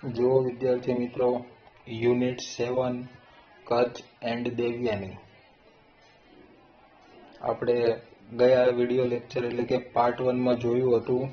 જો વિદ્યાર્થી મિત્રો, યુનિટ 7 કચ્છ એન્ડ દેવ્યાની આપણે ગયા વિડિયો લેક્ચર એટલે કે પાર્ટ 1 માં જોયું હતું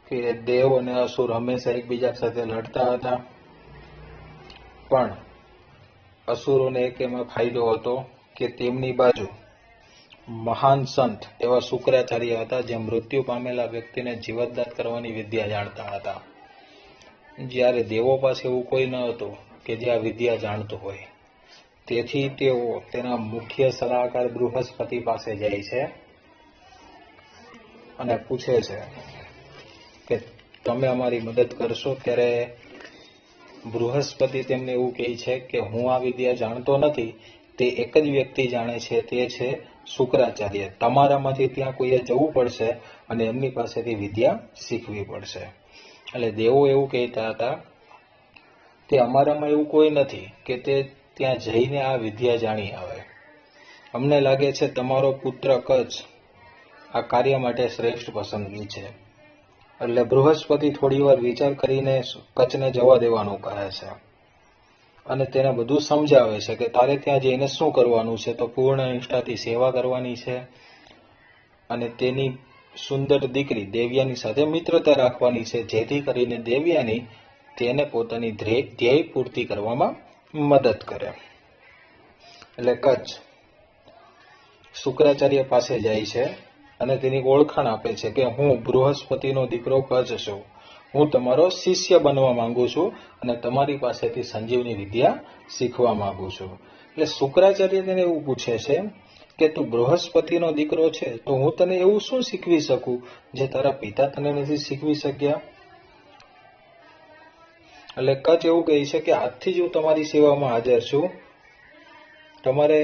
કે દેવ અને અસુર હંમેશા એકબીજા સાથે લડતા હતા, પણ અસુરોને એક એમાં ફાયદો હતો કે તેમની બાજુ મહાન સંત એવા શુક્રાચાર્ય હતા, જે મૃત્યુ પામેલા વ્યક્તિને જીવતદાન કરવાની વિદ્યા જાણતા હતા. જ્યારે દેવો પાસે એવું કોઈ ન હતું કે જે આ વિદ્યા જાણતું હોય. તેથી તેઓ તેના મુખ્ય સલાહકાર બૃહસ્પતિ પાસે જાય છે અને પૂછે છે કે તમે અમારી મદદ કરશો. ત્યારે બૃહસ્પતિ તેમને એવું કહે છે કે હું આ વિદ્યા જાણતો નથી, તે એક જ વ્યક્તિ જાણે છે, તે છે શુક્રાચાર્ય. તમારામાંથી ત્યાં કોઈએ જવું પડશે અને એમની પાસેથી વિદ્યા શીખવી પડશે. એટલે દેવો એવું કહેતા હતા કે અમારામાં એવું કોઈ નથી કે તે ત્યાં જઈને આ વિદ્યા જાણી આવે. અમને લાગે છે તમારો પુત્ર કચ્છ આ કાર્ય માટે શ્રેષ્ઠ પસંદગી છે. એટલે બૃહસ્પતિ થોડી વાર વિચાર કરીને કચ્છને જવા દેવાનું કહે છે અને તેને બધું સમજાવે છે કે તારે ત્યાં જઈને શું કરવાનું છે. તો પૂર્ણ નિષ્ઠાથી સેવા કરવાની છે અને તેની સુંદર દીકરી દેવ્યાની સાથે મિત્રતા રાખવાની છે, જેથી કરીને દેવ્યાની તેને પોતાની ધ્યેય પૂર્તિ કરવામાં મદદ કરે. એટલે કચ્છ શુક્રાચાર્ય પાસે જાય છે અને તેની ઓળખાણ આપે છે કે હું બૃહસ્પતિનો દીકરો કચ્છ છું. હું તમારો શિષ્ય બનવા માંગુ છું અને તમારી પાસેથી સંજીવની વિદ્યા શીખવા માંગુ છું. એટલે શુક્રાચાર્ય તેને એવું પૂછે છે કે તું બૃહસ્પતિનો દીકરો છે, તો હું તને એવું શું શીખવી શકું જે તારા પિતા તને નથી શીખવી શક્યા. એટલે કચ્છ એવું કહે છે કે આજથી જ હું તમારી સેવામાં હાજર છું. તમારે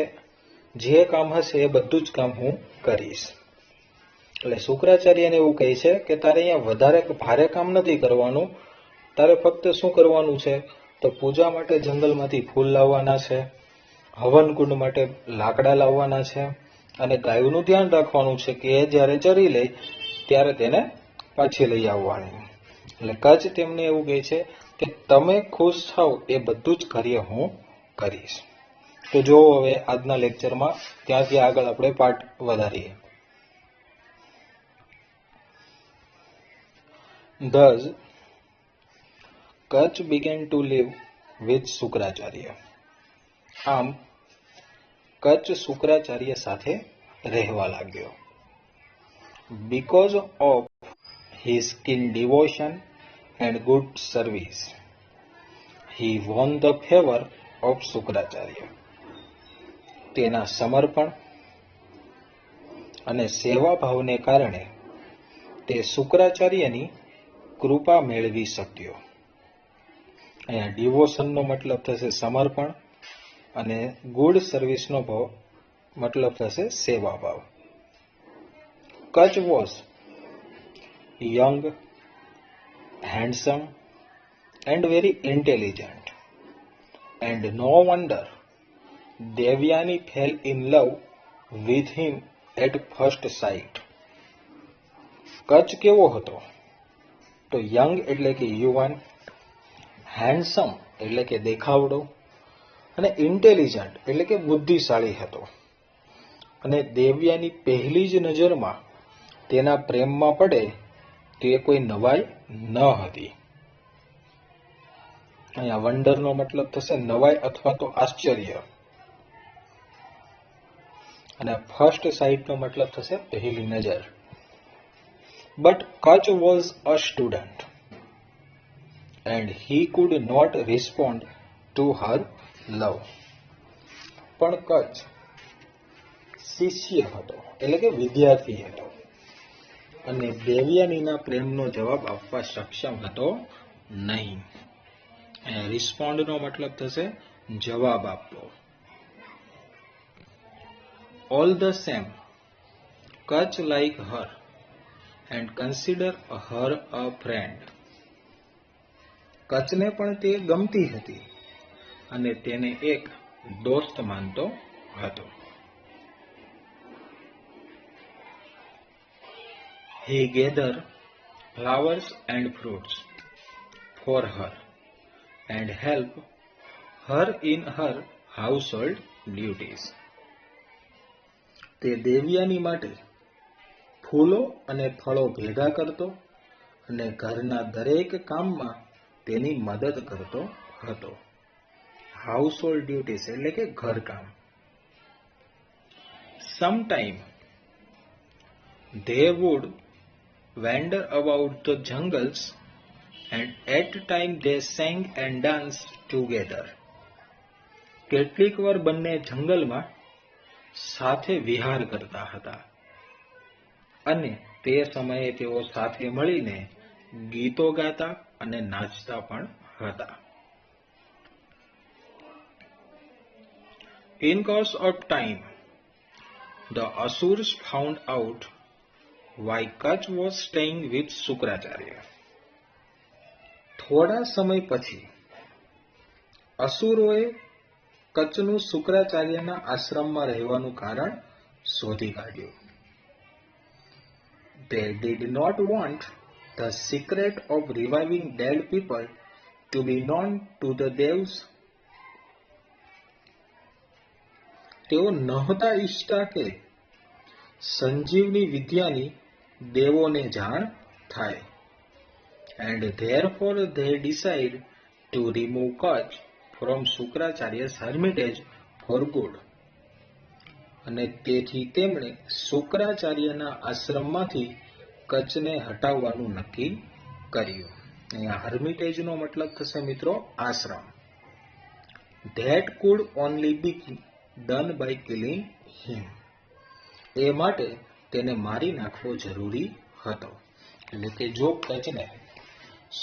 જે કામ હશે એ બધું જ કામ હું કરીશ. એટલે શુક્રાચાર્યને એવું કહે છે કે તારે અહીંયા વધારે ભારે કામ નથી કરવાનું. તારે ફક્ત શું કરવાનું છે, તો પૂજા માટે જંગલમાંથી ફૂલ લાવવાના છે, હવન કુંડ માટે લાકડા લાવવાના છે અને ગાયોનું ધ્યાન રાખવાનું છે કે એ જ્યારે ચરી લે ત્યારે તેને પાછી લઈ આવવાની. એટલે કચ્છ તેમને એવું કહે છે કે તમે ખુશ થાવ એ બધું જ કાર્ય હું કરીશ. તો જો હવે આજના લેક્ચરમાં ત્યાંથી આગળ આપણે પાઠ વધારીએ. Thus, Kutch began to live with Shukracharya. આમ કચ્છ શુક્રાચાર્ય સાથે રહેવા લાગ્યો. Because of his keen devotion and good service, he won the favor of Shukracharya. તેના સમર્પણ અને સેવાભાવને કારણે તે શુક્રાચાર્યની કૃપા મેળવી શક્યો. અહીંયા ડિવોશનનો મતલબ થશે સમર્પણ અને ગુડ સર્વિસનો મતલબ થશે સેવાભાવ. Kacha was young, handsome and very intelligent, and no wonder Devayani fell in love with him at first sight. Kacha કેવો હતો? તો યંગ એટલે કે યુવાન, હેન્ડસમ એટલે કે દેખાવડો અને ઇન્ટેલિજન્ટ એટલે કે બુદ્ધિશાળી હતો. અને દેવ્યાની પહેલી જ નજરમાં તેના પ્રેમમાં પડે તે કોઈ નવાઈ ન હતી. અહીંયા વંડરનો મતલબ થશે નવાઈ અથવા તો આશ્ચર્ય અને ફર્સ્ટ સાઇટનો મતલબ થશે પહેલી નજર. But Kutch was a student and he could not respond to her love. પણ કચ્છ શિષ્ય હતો એટલે કે વિદ્યાર્થી હતો અને દેવયાનીના પ્રેમનો જવાબ આપવા સક્ષમ હતો નહીં. રિસ્પોન્ડનો મતલબ થશે જવાબ આપવો. All the same, Kutch like her and consider her a friend. કચ્છને પણ તે ગમતી હતી અને તેને એક દોસ્ત માનતો હતો. He gathered flowers and fruits for her and help her in her household duties. તે દેવ્યાની માટે ફૂલો અને ફળો ભેગા કરતો અને ઘરના દરેક કામમાં તેની મદદ કરતો હતો. હાઉસહોલ્ડ ડ્યુટીઝ એટલે કે ઘરકામ. Sometime they would wander about the jungles and at times they sang and danced together. કેટલીક વાર બંને જંગલમાં સાથે વિહાર કરતા હતા અને તે સમયે તેઓ સાથે મળીને ગીતો ગાતા અને નાચતા પણ હતા. In course of time, the Asurs found out why Kach was staying with Sukracharya. થોડા સમય પછી અસુરોએ કચ્છનું શુક્રાચાર્યના આશ્રમમાં રહેવાનું કારણ શોધી કાઢ્યું. They did not want the secret of reviving dead people to be known to the devs. તેઓ નહોતા ઈચ્છતા કે સંજીવની વિદ્યાની દેવોને જાણ થાય. And therefore they decide to remove Kach from Sukracharya's hermitage for good. અને તેથી તેમણે શુક્રાચાર્યના આશ્રમમાંથી કચ્છને હટાવવાનું નક્કી કર્યું. અહીંયા હર્મિટેજનો મતલબ થશે મિત્રો આશ્રમ. That could only be done by killing him. એ માટે તેને મારી નાખવો જરૂરી હતો. એટલે કે જો કચ્છને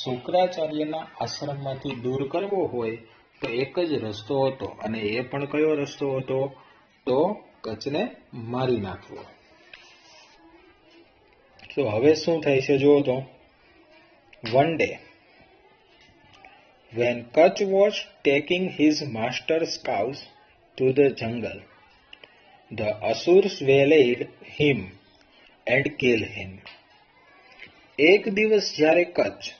શુક્રાચાર્યના આશ્રમમાંથી દૂર કરવો હોય તો એક જ રસ્તો હતો અને એ પણ કયો રસ્તો હતો તો કચ્છને મારી નાખવો. તો હવે શું થાય છે જુઓ તો. One day when Kach was taking his master's cows to the jungle, the Asurs waylaid him and killed him. એક દિવસ જ્યારે કચ્છ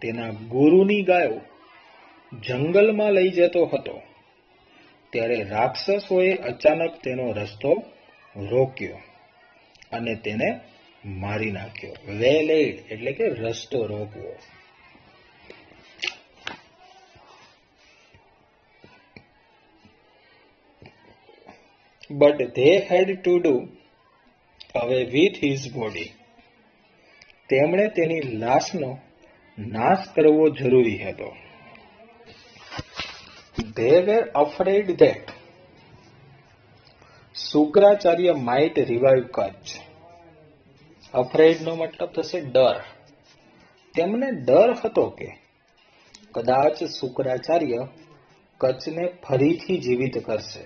તેના ગુરુની ગાયો જંગલમાં લઈ જતો હતો ત્યારે રાક્ષસોએ અચાનક તેનો રસ્તો રોક્યો અને તેને મારી નાખ્યો. વેલેડ એટલે કે રસ્તો રોકવો. But they had to do away with his body. તેમણે તેની લાશનો નાશ કરવો જરૂરી હતો. They were afraid that Sukracharya might revive Kach. Afraid નો મતલબ થશે ડર. તેમને ડર હતો કે કદાચ શુક્રાચાર્ય કચ્છને ફરીથી જીવિત કરશે.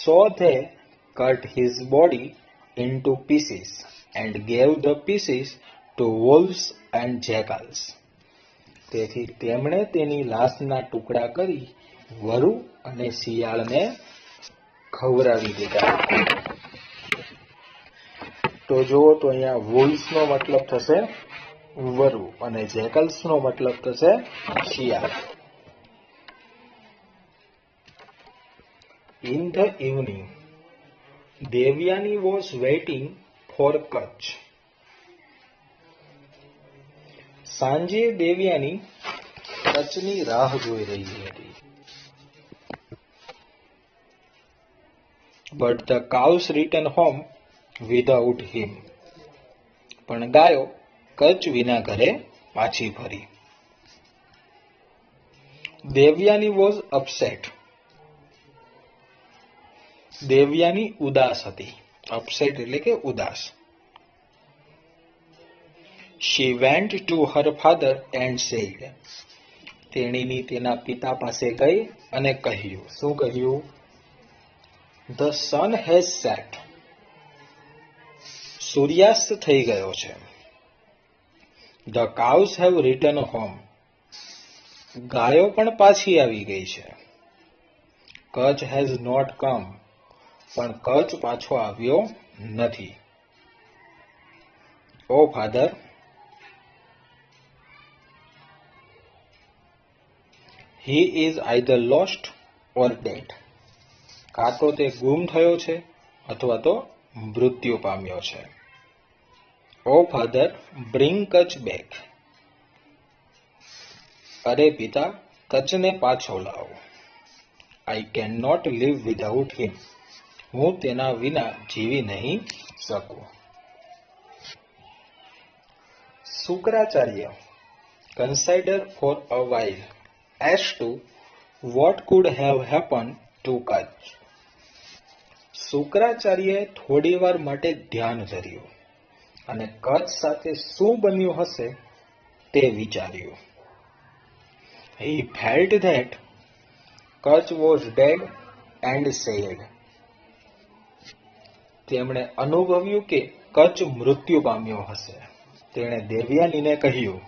So they cut his body into pieces and gave the pieces to wolves and jackals. તેથી તેમણે તેની લાશના ટુકડા કરી વરુ અને શિયાળને ખવડાવી દીધા. તો જુઓ તો અહીંયા wolves નો મતલબ થશે વરુ અને jackals નો મતલબ થશે શિયાળ. In the evening, Devyani was waiting for Kach. સાંજે દેવ્યાની કચ્છની રાહ જોઈ રહી હતી. But the cows returned home without him. પણ ગાયો કચ્છ વિના ઘરે પાછી ફરી. Devyani was upset. દેવ્યાની ઉદાસ હતી. અપસેટ એટલે કે ઉદાસ. She went to her father and said. તેણીની તેના પિતા પાસે ગઈ અને કહ્યું. શું કહ્યું? The sun has set. સૂર્યાસ્ત થઈ ગયો છે. The cows have returned home. ગાયો પણ પાછી આવી ગઈ છે. Kach has not come. પણ કચ્છ પાછો આવ્યો નથી. ઓ father, he is either lost or dead. કાં તો તે ગુમ થયો છે અથવા તો મૃત્યુ પામ્યો છે. O father, bring Kacha back. અરે પિતા, કચને પાછો લાવો. I can not leave without him. હું તેના વિના જીવી નહીં શકું. Shukracharya consider for a while as to what could have happened to Kach. શુક્રાચાર્યએ થોડી વાર માટે ધ્યાન ધર્યું અને કચ્છ સાથે શું બન્યું હશે તે વિચાર્યું. He felt that Kach was dead and sailed. તેમણે અનુભવ્યું કે કચ્છ મૃત્યુ પામ્યો હશે. તેણે દેવયાનીને કહ્યું,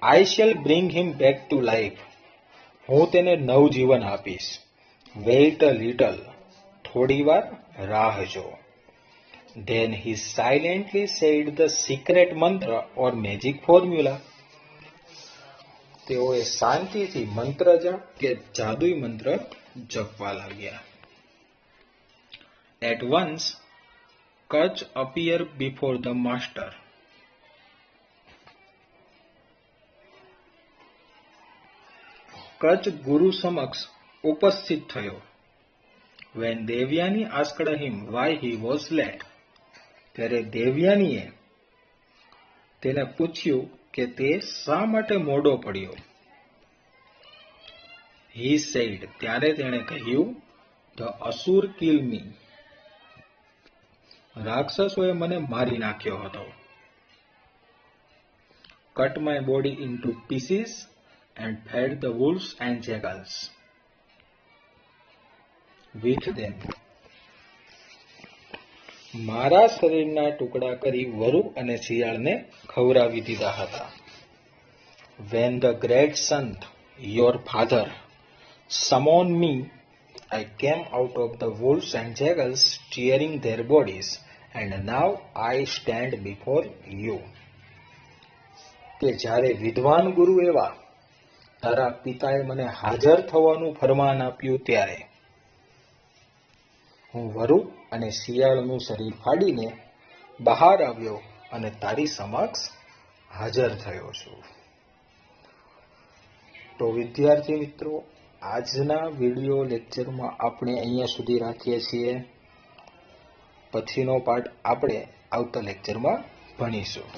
I shall bring him back to life. હું તેને નવજીવન આપીશ. Wait a little. થોડી વાર રાહ જો. Then he silently said the secret mantra or magic formula. તેઓએ શાંતિથી મંત્ર જાપ કે જાદુઈ મંત્ર જપવા લાગ્યા. At once, Kach appeared before the master. Kutch ગુરુ સમક્ષ ઉપસ્થિત થયો. When Devyani asked him why he was late, ત્યારે દેવયાનીએ તેને પૂછ્યું કે તે શા માટે મોડો પડ્યો. He said, ત્યારે તેણે કહ્યું, The asur kill me. રાક્ષસોએ મને મારી નાખ્યો હતો. Cut my body into pieces and fed the wolves and jackals with them. મારા શરીરના ટુકડા કરી વરુ અને શિયાળને ખવડાવી દીધા હતા. When the great sun, your father, summoned me, I came out of the wolves and jackals tearing their bodies, and now I stand before you. કે જ્યારે વિદ્વાન ગુરુ એવા તારા પિતાએ મને હાજર થવાનું ફરમાન આપ્યું ત્યારે હું વરુ અને શિયાળનું શરીર ફાડીને બહાર આવ્યો અને તારી સમક્ષ હાજર થયો છું. તો વિદ્યાર્થી મિત્રો, આજના વિડિયો લેક્ચરમાં આપણે અહીંયા સુધી રાખીએ છીએ. પછીનો પાઠ આપણે આવતા લેક્ચરમાં ભણીશું.